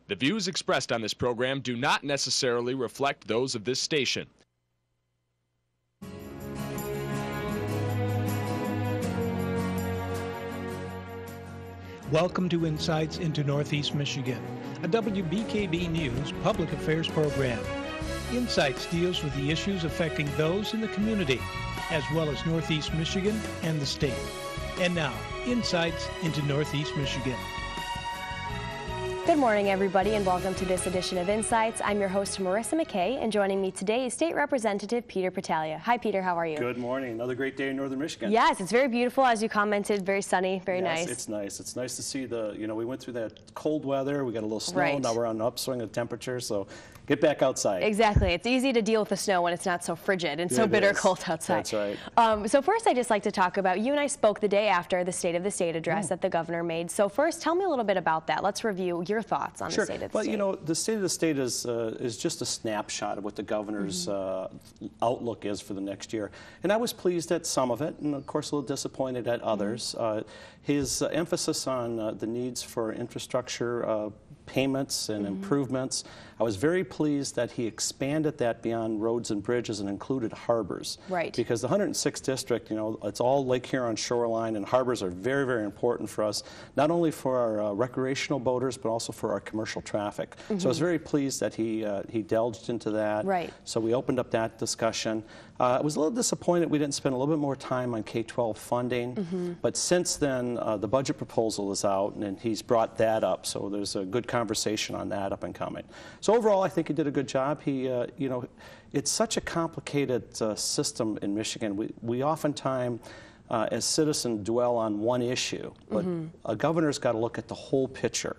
The views expressed on this program do not necessarily reflect those of this station. Welcome to Insights into Northeast Michigan, a WBKB News public affairs program. Insights deals with the issues affecting those in the community, as well as Northeast Michigan and the state. And now, Insights into Northeast Michigan. Good morning, everybody, and welcome to this edition of Insights. I'm your host, Marissa McKay, and joining me today is State Representative Peter Patalia. Hi, Peter. How are you? Good morning. Another great day in northern Michigan. Yes, it's very beautiful, as you commented. Very sunny, very nice. Yes, it's nice. It's nice to see we went through that cold weather. We got a little snow. Right. Now we're on an upswing of temperature, so get back outside. Exactly. It's easy to deal with the snow when it's not so frigid and so bitter cold outside. That's right. So first, I'd just like to talk about, you and I spoke the day after the State of the State address that the governor made. So first, tell me a little bit about that. Let's review your thoughts on the State of the State. Well, the State of the State is just a snapshot of what the governor's outlook is for the next year. And I was pleased at some of it, and of course a little disappointed at others. His emphasis on the needs for infrastructure payments and improvements. I was very pleased that he expanded that beyond roads and bridges and included harbors. Right. Because the 106th district, it's all Lake Huron shoreline, and harbors are very, very important for us, not only for our recreational boaters, but also for our commercial traffic. So I was very pleased that he delved into that. Right. So we opened up that discussion. I was a little disappointed we didn't spend a little bit more time on K-12 funding, but since then the budget proposal is out, and he's brought that up, so there's a good conversation on that up and coming. So overall, I think he did a good job. He, it's such a complicated system in Michigan. We oftentimes, as citizens, dwell on one issue, but a governor's got to look at the whole picture.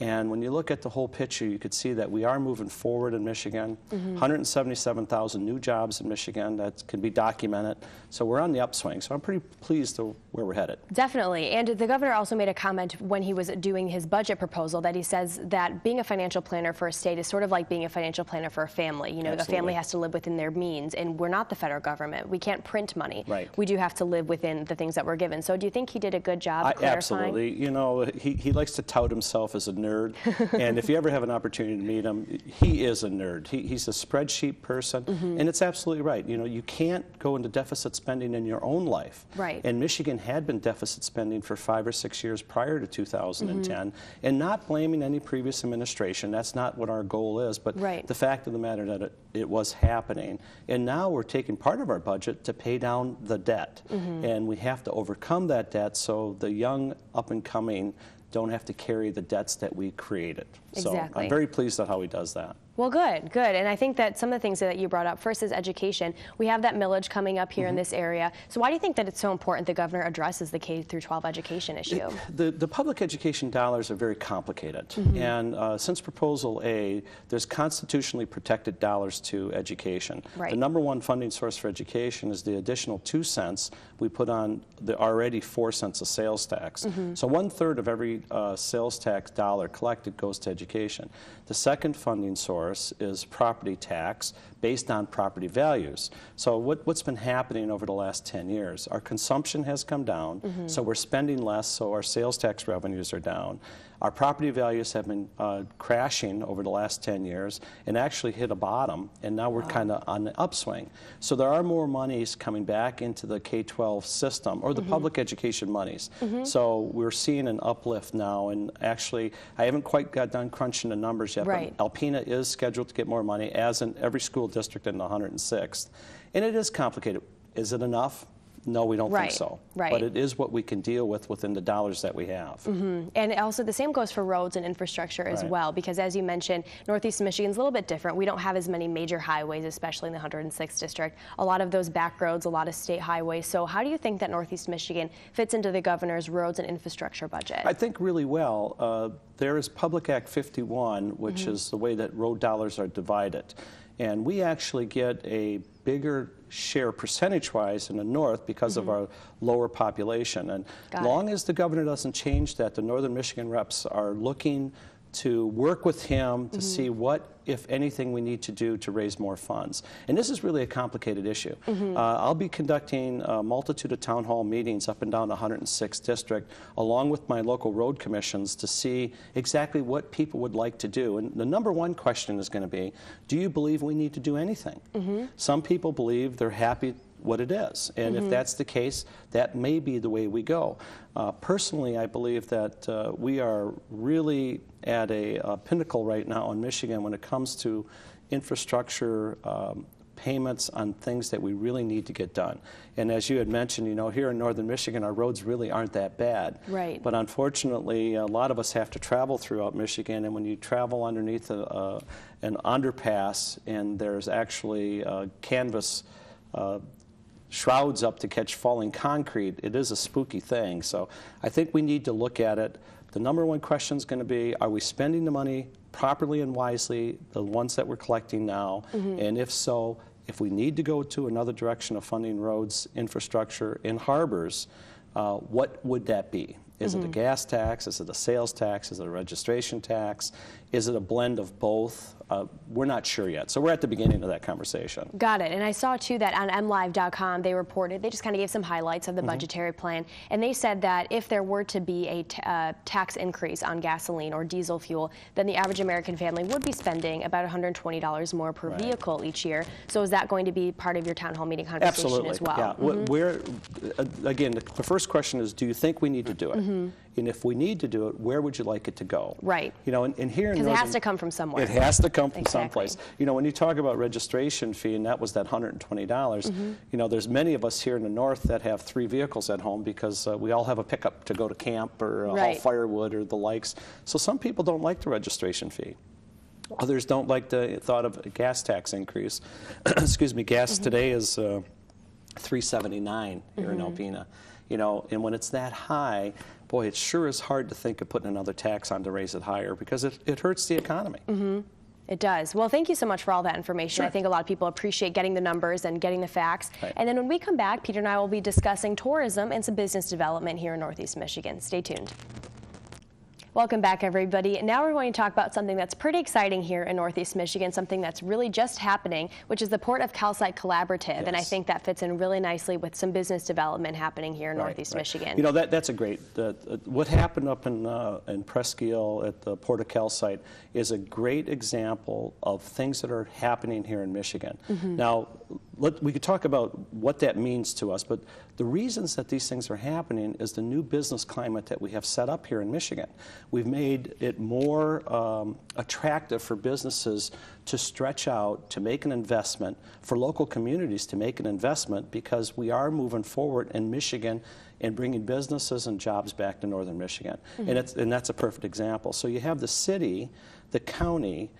And when you look at the whole picture, you could see that we are moving forward in Michigan. 177,000 new jobs in Michigan that can be documented. So we're on the upswing. So I'm pretty pleased to where we're headed. Definitely. And the governor also made a comment when he was doing his budget proposal that he says that being a financial planner for a state is sort of like being a financial planner for a family. The family has to live within their means, and we're not the federal government. We can't print money. Right. We do have to live within the things that we're given. So do you think he did a good job clarifying? Absolutely. He likes to tout himself as a nerd. And if you ever have an opportunity to meet him, he is a nerd. He's a spreadsheet person, and it's absolutely right. You can't go into deficit spending in your own life. Right. And Michigan had been deficit spending for 5 or 6 years prior to 2010, and not blaming any previous administration. That's not what our goal is, but the fact of the matter that it was happening. And now we're taking part of our budget to pay down the debt, and we have to overcome that debt so the young up-and-coming don't have to carry the debts that we created. Exactly. So I'm very pleased at how he does that. Well, good. And I think that some of the things that you brought up, first is education. We have that millage coming up here in this area. So why do you think that it's so important the governor addresses the K-12 education issue? The public education dollars are very complicated. And since Proposal A, there's constitutionally protected dollars to education. Right. The number one funding source for education is the additional 2 cents we put on the already 4 cents of sales tax. So 1/3 of every sales tax dollar collected goes to education. The second funding source is property tax based on property values. So what's been happening over the last 10 years? Our consumption has come down, so we're spending less, so our sales tax revenues are down. Our property values have been crashing over the last 10 years and actually hit a bottom, and now we're kind of on the upswing. So there are more monies coming back into the K-12 system, or the public education monies. So we're seeing an uplift now, and actually I haven't quite got done crunching the numbers yet, but Alpena is scheduled to get more money, as in every school district in the 106th. And it is complicated. Is it enough? No, we don't think so. But it is what we can deal with within the dollars that we have. And also the same goes for roads and infrastructure as well, because as you mentioned, Northeast Michigan's a little bit different. We don't have as many major highways, especially in the 106th district. A lot of those back roads, a lot of state highways. So how do you think that Northeast Michigan fits into the governor's roads and infrastructure budget? I think really well. There is Public Act 51, which is the way that road dollars are divided. And we actually get a bigger share percentage-wise in the north because of our lower population. And long as the governor doesn't change that, the Northern Michigan reps are looking to work with him to see what, if anything, we need to do to raise more funds. And this is really a complicated issue. I'll be conducting a multitude of town hall meetings up and down the 106th district, along with my local road commissions, to see exactly what people would like to do. And the number one question is going to be, do you believe we need to do anything? Some people believe they're happy what it is. And if that's the case, that may be the way we go. Personally, I believe that we are really at a pinnacle right now in Michigan when it comes to infrastructure payments on things that we really need to get done. And as you had mentioned, you know, here in northern Michigan, our roads really aren't that bad. Right. But unfortunately, a lot of us have to travel throughout Michigan, and when you travel underneath an underpass and there's actually canvas shrouds up to catch falling concrete, it is a spooky thing. So I think we need to look at it. The number one question is going to be, are we spending the money properly and wisely, the ones that we're collecting now? And if so, if we need to go to another direction of funding roads, infrastructure, and harbors, what would that be? Is it a gas tax? Is it a sales tax? Is it a registration tax? Is it a blend of both? We're not sure yet. So we're at the beginning of that conversation. Got it. And I saw, too, that on MLive.com, they reported, they just kind of gave some highlights of the budgetary plan. And they said that if there were to be a tax increase on gasoline or diesel fuel, then the average American family would be spending about $120 more per vehicle each year. So is that going to be part of your town hall meeting conversation as well? Absolutely. Yeah. Again, the first question is, do you think we need to do it? And if we need to do it, where would you like it to go? Right. You know, and here in because it has to come from somewhere. It has to come from someplace. You know, when you talk about registration fee, and that was that $120, you know, there's many of us here in the north that have 3 vehicles at home because we all have a pickup to go to camp or haul firewood or the likes. So some people don't like the registration fee. Others don't like the thought of a gas tax increase. Excuse me, gas today is $3.79 here in Alpena. You know, and when it's that high, boy, it sure is hard to think of putting another tax on to raise it higher because it hurts the economy. It does. Well, thank you so much for all that information. Sure. I think a lot of people appreciate getting the numbers and getting the facts. And then when we come back, Peter and I will be discussing tourism and some business development here in Northeast Michigan. Stay tuned. Welcome back, everybody. Now we're going to talk about something that's pretty exciting here in Northeast Michigan, something that's really just happening, which is the Port of Calcite Collaborative. And I think that fits in really nicely with some business development happening here in Northeast Michigan. You know, that's a great, what happened up in Presque Isle at the Port of Calcite is a great example of things that are happening here in Michigan. Now, we could talk about what that means to us, but the reasons that these things are happening is the new business climate that we have set up here in Michigan. We've made it more attractive for businesses to stretch out, to make an investment, for local communities to make an investment, because we are moving forward in Michigan and bringing businesses and jobs back to northern Michigan. And that's a perfect example. So you have the city, the county,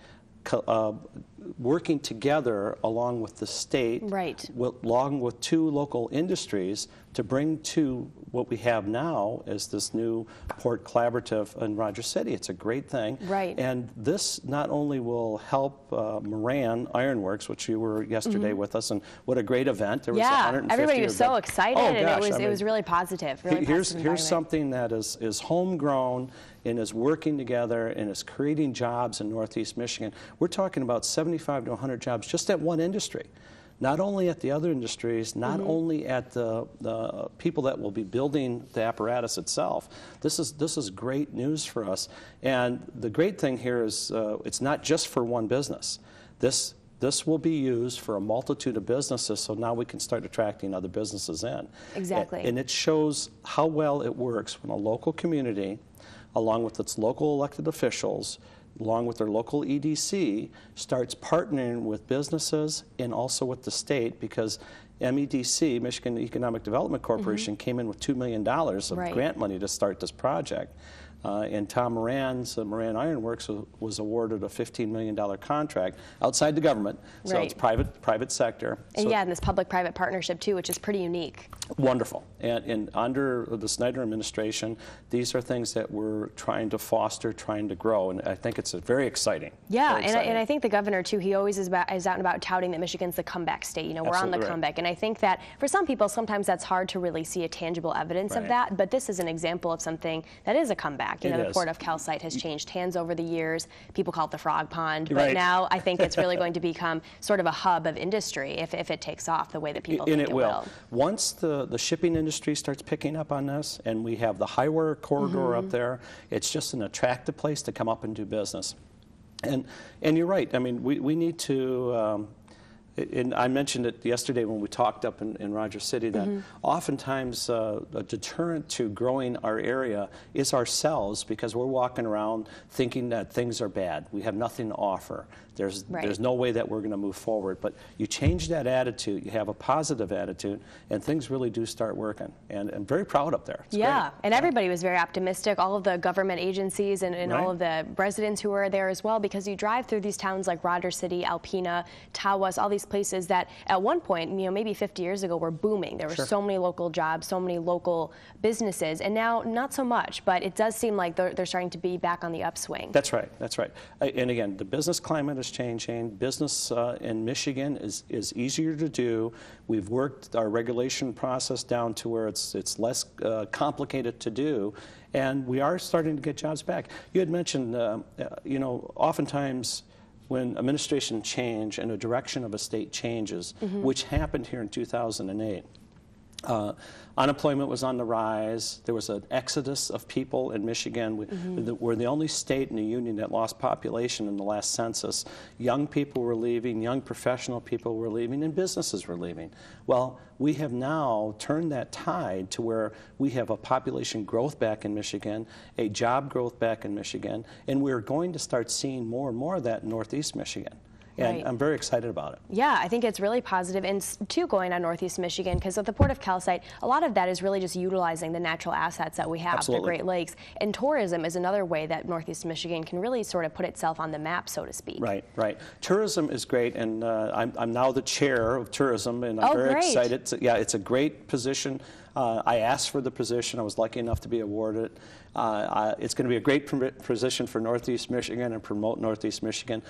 working together along with the state, along with 2 local industries, to bring to what we have now as this new port collaborative in Rogers City. It's a great thing. And this not only will help Moran Ironworks, which you were yesterday with us, and what a great event. There was 150 everybody was so excited, and gosh, it was really positive. Really here's something that is homegrown and is working together and is creating jobs in Northeast Michigan. We're talking about 75 to 100 jobs just at one industry. Not only at the other industries, not only at the people that will be building the apparatus itself. This is great news for us. And the great thing here is it's not just for one business. This will be used for a multitude of businesses, so now we can start attracting other businesses in. Exactly. And it shows how well it works when a local community, along with its local elected officials, along with their local EDC, starts partnering with businesses and also with the state, because MEDC, Michigan Economic Development Corporation, came in with $2 million of grant money to start this project. And Tom Moran's Moran Ironworks was awarded a $15 million contract outside the government, so it's private sector. And and this public-private partnership too, which is pretty unique. Wonderful. And under the Snyder administration, these are things that we're trying to foster, trying to grow, and I think it's very exciting. And I think the governor too, he always is out and about touting that Michigan's the comeback state. You know, we're on the comeback, and I think that for some people, sometimes that's hard to really see a tangible evidence of that, but this is an example of something that is a comeback. back. You know, the Port of Calcite has changed hands over the years. People call it the Frog Pond, but Right. now I think it's really going to become sort of a hub of industry if it takes off the way that people think it will. Once the shipping industry starts picking up on this, and we have the highway corridor up there, it's just an attractive place to come up and do business. And you're right. I mean, we need to. And I mentioned it yesterday when we talked up in Rogers City that oftentimes a deterrent to growing our area is ourselves, because we're walking around thinking that things are bad. We have nothing to offer. There's no way that we're going to move forward. But you change that attitude, you have a positive attitude, and things really do start working. And I'm very proud up there. It's great. And everybody was very optimistic, all of the government agencies and all of the residents who were there as well, because you drive through these towns like Rogers City, Alpena, Tawas, all these places that at one point, you know, maybe 50 years ago were booming. There were so many local jobs, so many local businesses, and now not so much, but it does seem like they're starting to be back on the upswing. That's right, that's right. And again, the business climate is changing. Business in Michigan is easier to do. We've worked our regulation process down to where it's less complicated to do, and we are starting to get jobs back. You had mentioned, you know, oftentimes when administration change and the direction of a state changes, which happened here in 2008, unemployment was on the rise. There was an exodus of people in Michigan. We're the only state in the union that lost population in the last census. Young people were leaving, young professional people were leaving, and businesses were leaving. Well, we have now turned that tide to where we have a population growth back in Michigan, a job growth back in Michigan, and we're going to start seeing more and more of that in Northeast Michigan. And I'm very excited about it. Yeah, I think it's really positive. And too, going on Northeast Michigan, because at the Port of Calcite, a lot of that is really just utilizing the natural assets that we have, the Great Lakes. And tourism is another way that Northeast Michigan can really sort of put itself on the map, so to speak. Right, right. Tourism is great, and I'm now the chair of tourism, and I'm very excited. Yeah, it's a great position. I asked for the position. I was lucky enough to be awarded. It's going to be a great position for Northeast Michigan and promote Northeast Michigan.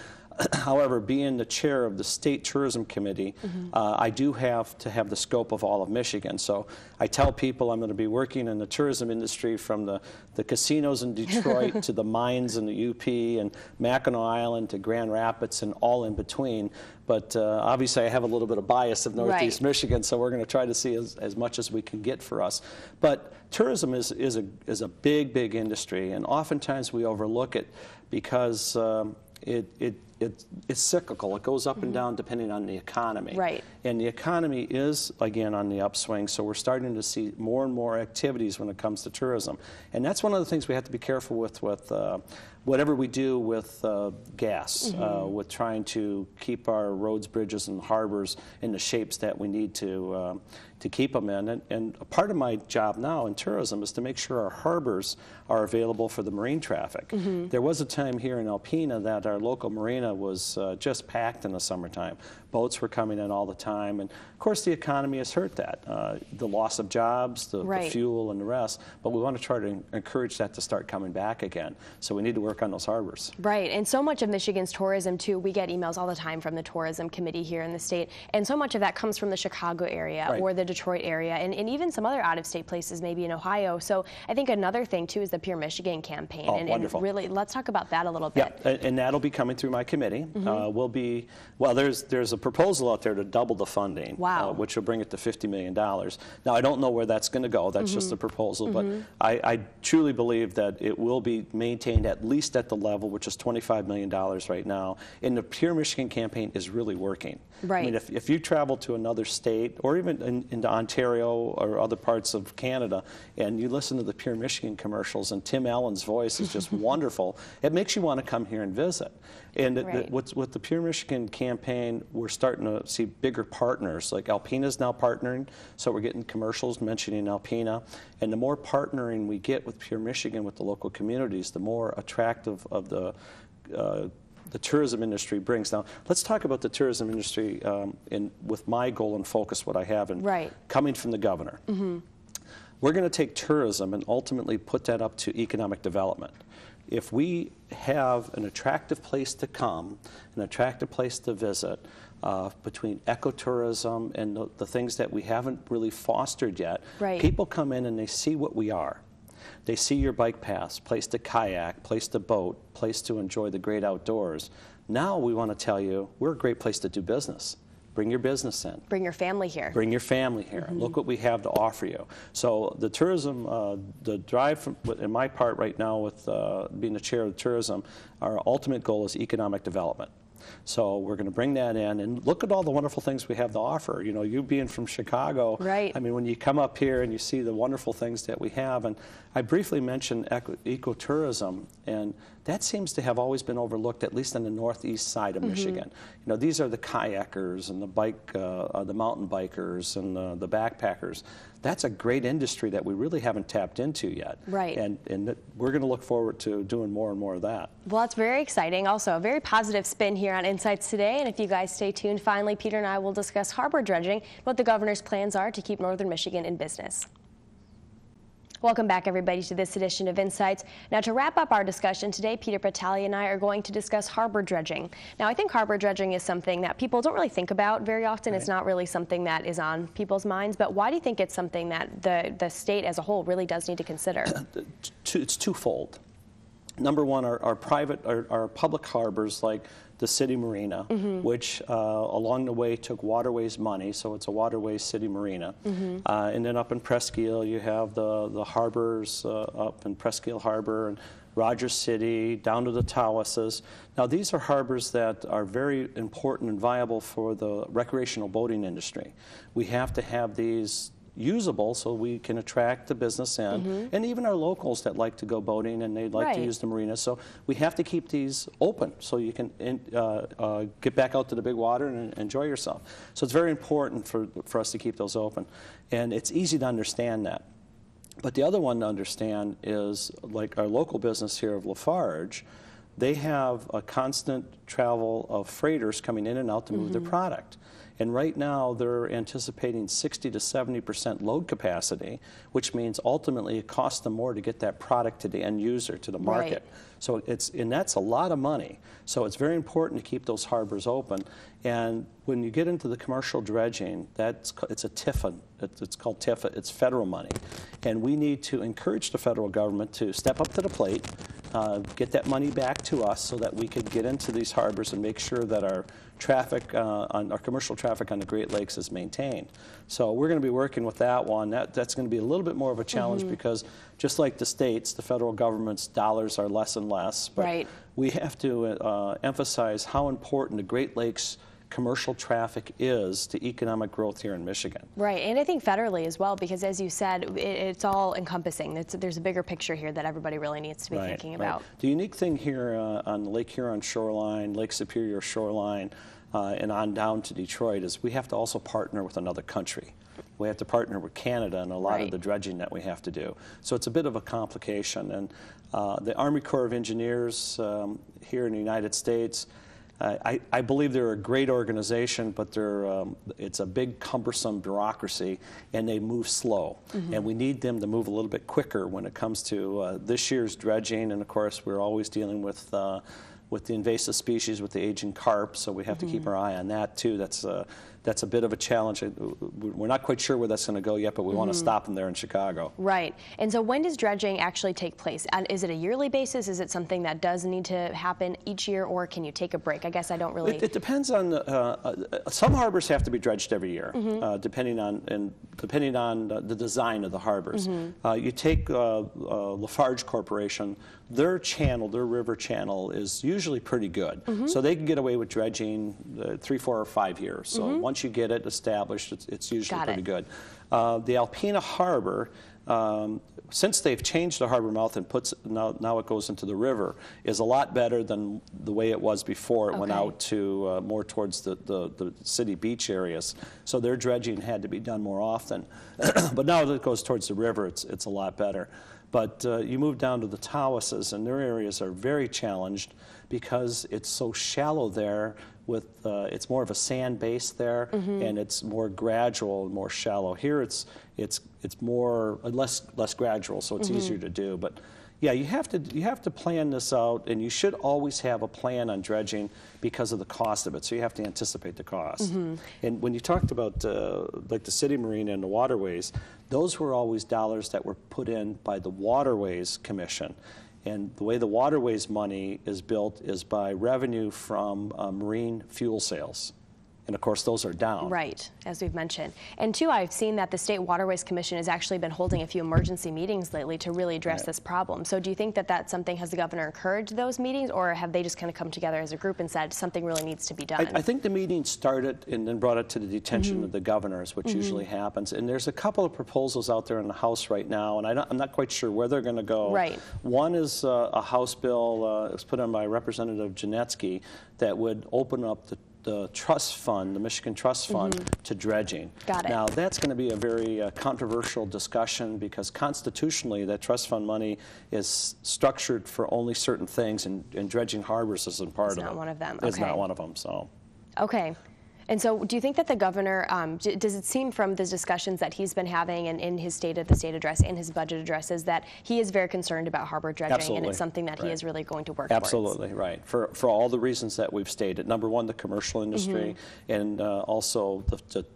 However, being the chair of the State Tourism Committee, I do have to have the scope of all of Michigan. So I tell people I'm going to be working in the tourism industry from the casinos in Detroit to the mines in the UP and Mackinac Island to Grand Rapids and all in between. But obviously I have a little bit of bias of Northeast Michigan, so we're going to try to see as much as we can get for us. But tourism is a big, big industry, and oftentimes we overlook it because it's cyclical. It goes up and down depending on the economy. Right. And the economy is, again, on the upswing, so we're starting to see more and more activities when it comes to tourism. And that's one of the things we have to be careful with whatever we do with gas, with trying to keep our roads, bridges, and harbors in the shapes that we need to keep them in. And a part of my job now in tourism is to make sure our harbors are available for the marine traffic. There was a time here in Alpena that our local marina was just packed in the summertime. Boats were coming in all the time, and of course the economy has hurt that. The loss of jobs, the fuel, and the rest, but we want to try to encourage that to start coming back again. So we need to work on those harbors. Right, and so much of Michigan's tourism too, we get emails all the time from the tourism committee here in the state, and so much of that comes from the Chicago area or the Detroit area, and even some other out-of-state places, maybe in Ohio. So I think another thing too is the Pure Michigan campaign. Wonderful. And really, let's talk about that a little bit. Yeah, and that'll be coming through my committee. There's a proposal out there to double the funding, which will bring it to $50 million. Now, I don't know where that's going to go. That's just a proposal, but I truly believe that it will be maintained at least at the level, which is $25 million right now. And the Pure Michigan campaign is really working. I mean, if you travel to another state or even into Ontario or other parts of Canada and you listen to the Pure Michigan commercials and Tim Allen's voice is just wonderful, it makes you want to come here and visit. And with the Pure Michigan campaign, we're starting to see bigger partners. Like Alpena's now partnering, so we're getting commercials mentioning Alpena. And the more partnering we get with Pure Michigan with the local communities, the more attractive of the tourism industry brings. Now, let's talk about the tourism industry with my goal and focus, what I have, and coming from the governor. We're going to take tourism and ultimately put that up to economic development. If we have an attractive place to come, an attractive place to visit, between ecotourism and the things that we haven't really fostered yet, people come in and they see what we are. They see your bike paths, place to kayak, place to boat, place to enjoy the great outdoors. Now we want to tell you we're a great place to do business. Bring your business in. Bring your family here. Bring your family here. Look what we have to offer you. So the tourism, the drive from, in my part right now with being the chair of tourism, our ultimate goal is economic development. So we're going to bring that in and look at all the wonderful things we have to offer. You know, you being from Chicago, right. I mean, when you come up here and you see the wonderful things that we have, and I briefly mentioned ecotourism, and that seems to have always been overlooked, at least on the northeast side of Michigan. You know, these are the kayakers and the mountain bikers and the backpackers. That's a great industry that we really haven't tapped into yet. Right. And we're going to look forward to doing more and more of that. Well, that's very exciting. Also, a very positive spin here on Insights today. And if you guys stay tuned, finally, Peter and I will discuss harbor dredging, what the governor's plans are to keep northern Michigan in business. Welcome back, everybody, to this edition of Insights. Now, to wrap up our discussion today, Peter Patali and I are going to discuss harbor dredging. Now, I think harbor dredging is something that people don't really think about very often. Right. It's not really something that is on people's minds. But why do you think it's something that the state as a whole really does need to consider? It's twofold. Number one, our public harbors, like the city marina, which along the way took waterways money, so it's a waterways city marina. And then up in Presque Isle, you have the harbors up in Presque Isle Harbor and Rogers City, down to the Tawases. Now, these are harbors that are very important and viable for the recreational boating industry. We have to have these usable so we can attract the business in, and even our locals that like to go boating and they'd like to use the marina. So we have to keep these open so you can get back out to the big water and enjoy yourself. So it's very important for us to keep those open, and it's easy to understand that. But the other one to understand is, like our local business here of Lafarge, they have a constant travel of freighters coming in and out to move their product. And right now, they're anticipating 60 to 70% load capacity, which means ultimately it costs them more to get that product to the end user, to the market. Right. So and that's a lot of money. So it's very important to keep those harbors open. And when you get into the commercial dredging, it's a TIFA. It's called TIFA. It's federal money. And we need to encourage the federal government to step up to the plate, get that money back to us so that we could get into these harbors and make sure that our traffic, our commercial traffic on the Great Lakes is maintained. So we're going to be working with that one. That's going to be a little bit more of a challenge because just like the states, the federal government's dollars are less and less. But we have to emphasize how important the Great Lakes commercial traffic is to economic growth here in Michigan. Right, and I think federally as well, because as you said, it's all encompassing. There's a bigger picture here that everybody really needs to be thinking about. The unique thing here on the Lake Huron shoreline, Lake Superior shoreline, and on down to Detroit is we have to also partner with another country. We have to partner with Canada in a lot of the dredging that we have to do. So it's a bit of a complication. And the Army Corps of Engineers here in the United States, I believe they're a great organization, but it's a big, cumbersome bureaucracy, and they move slow. And we need them to move a little bit quicker when it comes to this year's dredging. And of course, we're always dealing with the invasive species, with the aging carp, so we have to keep our eye on that too. That's a bit of a challenge. We're not quite sure where that's going to go yet, but we want to stop them there in Chicago. Right. And so when does dredging actually take place? And is it a yearly basis? Is it something that does need to happen each year, or can you take a break? I guess I don't really... It depends on... some harbors have to be dredged every year, depending on the design of the harbors. You take Lafarge Corporation, their channel, their river channel, is usually pretty good. So they can get away with dredging 3, 4, or 5 years. So once you get it established, it's usually pretty good. The Alpena Harbor, since they've changed the harbor mouth and now it goes into the river, is a lot better than the way it was before. It went out to more towards the city beach areas. So their dredging had to be done more often. But now that it goes towards the river, it's a lot better. But you move down to the Tawases, and their areas are very challenged because it's so shallow there. It's more of a sand base there, and it's more gradual and more shallow. Here it's more less gradual, so it's easier to do. But Yeah, you have to plan this out, and you should always have a plan on dredging because of the cost of it. So you have to anticipate the cost. And when you talked about like the city marina and the waterways, those were always dollars that were put in by the Waterways Commission. And the way the waterways money is built is by revenue from marine fuel sales. And of course, those are down. Right, as we've mentioned. And two, I've seen that the State Waterways Commission has actually been holding a few emergency meetings lately to really address this problem. So do you think that that's something, has the governor encouraged those meetings, or have they just kind of come together as a group and said something really needs to be done? I think the meeting started and then brought it to the attention of the governors, which usually happens. And there's a couple of proposals out there in the House right now, and I'm not quite sure where they're going to go. Right. One is a House bill, it was put on by Representative Janetsky, that would open up the trust fund, the Michigan Trust Fund, to dredging. Got it. Now, that's going to be a very controversial discussion because constitutionally that trust fund money is structured for only certain things, and dredging harbors isn't part of it. It's not one of them. It's Okay. not one of them, so. Okay. And so do you think that the governor, does it seem from the discussions that he's been having and in his State of the State address, in his budget addresses, that he is very concerned about harbor dredging? Absolutely. And it's something that he Right. is really going to work Absolutely, right. For all the reasons that we've stated. Number one, the commercial industry, and also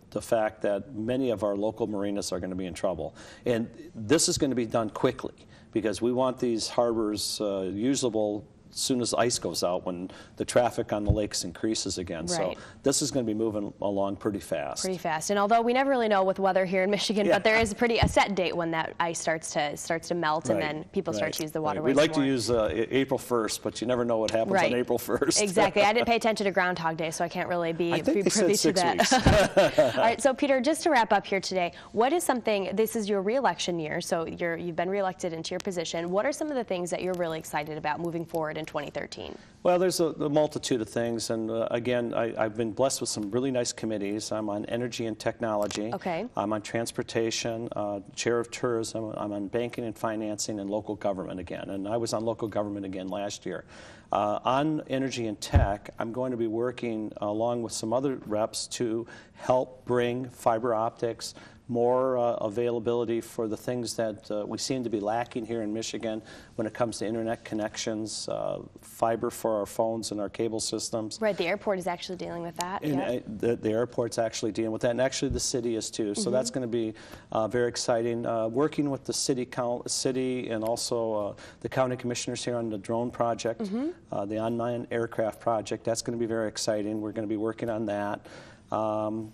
the fact that many of our local marinas are going to be in trouble. And this is going to be done quickly because we want these harbors usable as soon as ice goes out, when the traffic on the lakes increases again. Right. So this is going to be moving along pretty fast. Pretty fast. And although we never really know with weather here in Michigan, but there is a set date when that ice starts to melt, and then people start to use the waterways We like more. to use April 1st, but you never know what happens on April 1st. Exactly. I didn't pay attention to Groundhog Day, so I can't really be I think they privy said to 6 that. weeks. All right, so Peter, just to wrap up here today, what is something, this is your re-election year, so you've been re-elected into your position. What are some of the things that you're really excited about moving forward in 2013? Well, there's a multitude of things, and again, I've been blessed with some really nice committees. I'm on energy and technology. Okay. I'm on transportation, chair of tourism. I'm on banking and financing and local government again, and I was on local government again last year. On energy and tech, I'm going to be working along with some other reps to help bring fiber optics, more availability for the things that we seem to be lacking here in Michigan when it comes to internet connections, fiber for our phones and our cable systems. Right, the airport is actually dealing with that. And the airport's actually dealing with that, and actually the city is too. So that's going to be very exciting. Working with the city and also the county commissioners here on the drone project, the unmanned aircraft project, that's going to be very exciting. We're going to be working on that.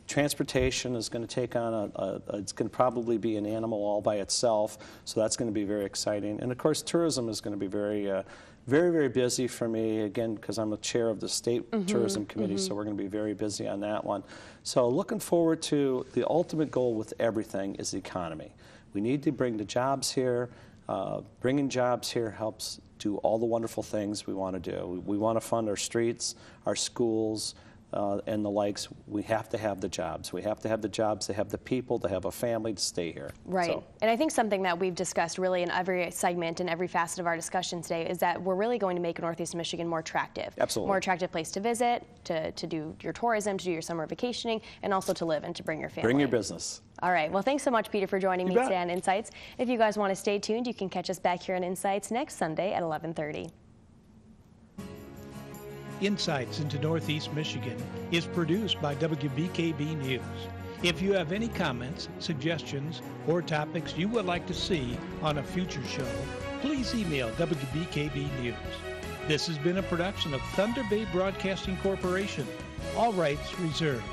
Transportation is going to take on it's going to probably be an animal all by itself, so that's going to be very exciting. And of course, tourism is going to be very, very busy for me, again, because I'm the chair of the State Tourism Committee, so we're going to be very busy on that one. So looking forward to the ultimate goal with everything is the economy. We need to bring the jobs here. Bringing jobs here helps do all the wonderful things we want to do. We want to fund our streets, our schools, and the likes. We have to have the jobs. We have to have the jobs to have the people, to have a family, to stay here. Right. So. And I think something that we've discussed really in every segment and every facet of our discussion today is that we're really going to make Northeast Michigan more attractive. Absolutely. More attractive place to visit, to do your tourism, to do your summer vacationing, and also to live and to bring your family. Bring your business. All right. Well, thanks so much, Peter, for joining me today on Insights. If you guys want to stay tuned, you can catch us back here on Insights next Sunday at 11:30. Insights into Northeast Michigan is produced by WBKB News. If you have any comments, suggestions, or topics you would like to see on a future show, please email WBKB News. This has been a production of Thunder Bay Broadcasting Corporation. All rights reserved.